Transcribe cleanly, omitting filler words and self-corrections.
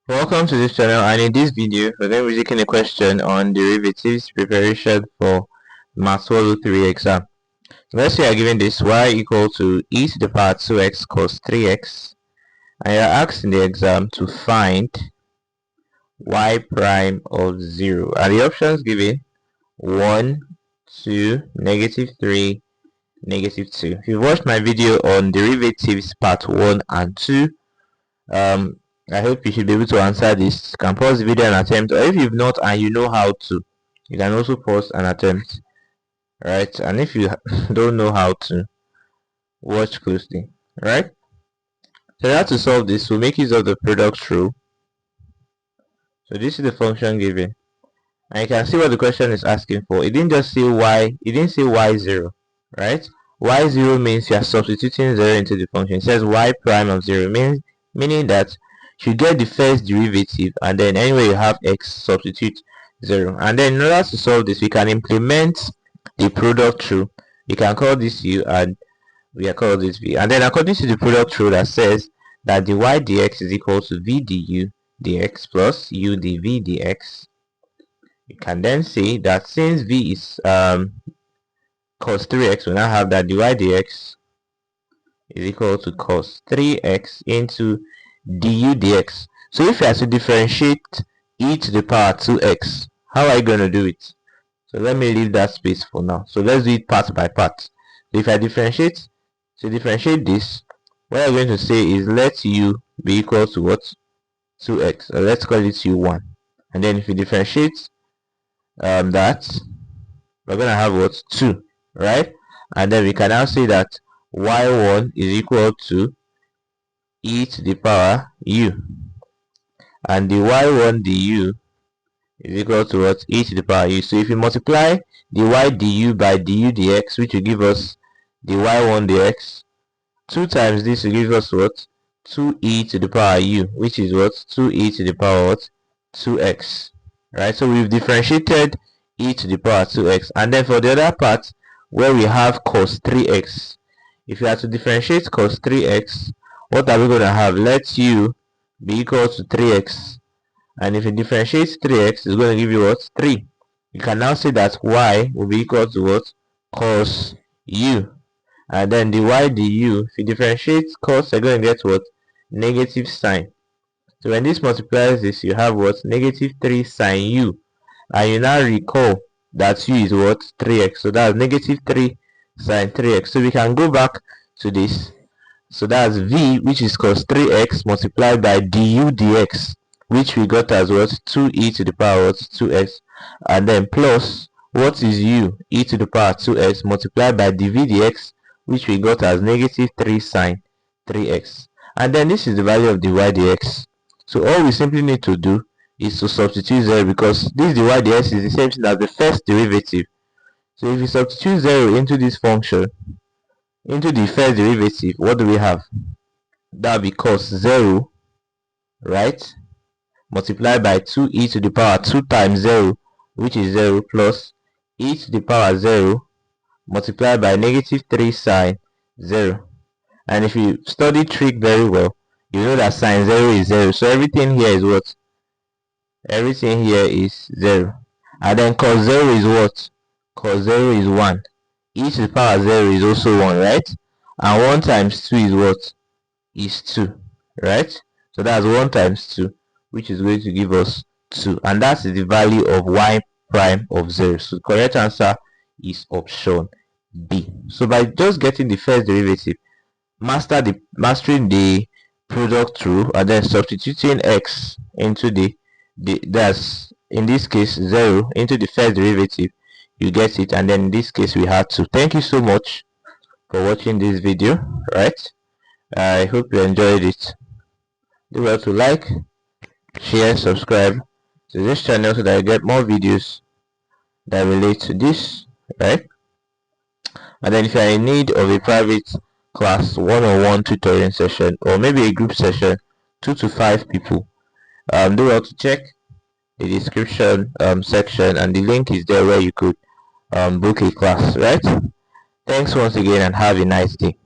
Welcome to this channel, and in this video we're going to be taking a question on derivatives preparation for Maths 103 exam. Let's say you're given this y equal to e to the power 2x cos 3x, and you're asked in the exam to find y prime of 0, and the options given 1, 2, -3, -2. If you've watched my video on derivatives part 1 and 2, I hope you should be able to answer this. You can pause the video and attempt, or if you've not and you know how to, you can also pause and attempt. Right? And if you don't know how to, watch closely. Right? So now to solve this, we'll make use of the product rule. So this is the function given, and you can see what the question is asking for. It didn't just say y, it didn't say y0, right? Y0 means you are substituting 0 into the function. It says y prime of 0, meaning that you get the first derivative, and then anywhere you have x, substitute 0. And then in order to solve this, we can implement the product rule. You can call this u and we are called this v. And then according to the product rule that says that dy dx is equal to v du dx plus u dv dx, you can then say that since v is cos 3x, we now have that dy dx is equal to cos 3x into du dx. So if you have to differentiate e to the power 2x, how are you going to do it? So let me leave that space for now. So let's do it part by part. So if I differentiate, to differentiate this, what I'm going to say is let u be equal to what? 2x. Or let's call it u1. And then if you differentiate that, we're going to have what? 2, right? And then we can now say that y1 is equal to e to the power u, and the y1 du is equal to what? E to the power u. So if you multiply the y du by du dx, which will give us the y1 dx, 2 times this will give us what? 2e to the power u, which is what? 2e to the power what? 2x, right? So we've differentiated e to the power 2x, and then for the other part where we have cos 3x, if you have to differentiate cos 3x, what are we going to have? Let u be equal to 3x, and if you differentiate 3x, it's going to give you what? 3. You can now say that y will be equal to what? Cos u, and then the y du, if you differentiate cos, you're going to get what? Negative sign. So when this multiplies this, you have what? Negative 3 sine u, and you now recall that u is what? 3x, so that's negative 3 sine 3x. So we can go back to this. So that's v, which is cos 3x multiplied by du dx, which we got as what? 2e to the power what? 2x, and then plus what is u? E to the power 2x multiplied by dv dx, which we got as negative 3 sine 3x. And then this is the value of dy dx. So all we simply need to do is to substitute 0, because this dy dx is the same thing as the first derivative. So if we substitute 0 into this function, into the first derivative, what do we have? That will be cos 0, right, multiplied by 2e to the power 2 times 0, which is 0, plus e to the power 0 multiplied by negative 3 sine 0. And if you study trig very well, you know that sine 0 is 0. So everything here is what? Everything here is 0. And then cos 0 is what? Cos 0 is 1. E to the power 0 is also 1, right? And 1 times 2 is what? Is 2, right? So that's 1 times 2, which is going to give us 2. And that's the value of y prime of 0. So the correct answer is option B. So by just getting the first derivative, mastering the product rule, and then substituting x into that's in this case 0 into the first derivative, you get it. And then in this case we had to. Thank you so much for watching this video, right? I hope you enjoyed it. Do well to like, share, subscribe to this channel so that I get more videos that relate to this, right? And then if you are in need of a private class, one-on-one tutoring session, or maybe a group session, 2 to 5 people, do well to check the description section, and the link is there where you could book a class, right? Thanks once again, and have a nice day.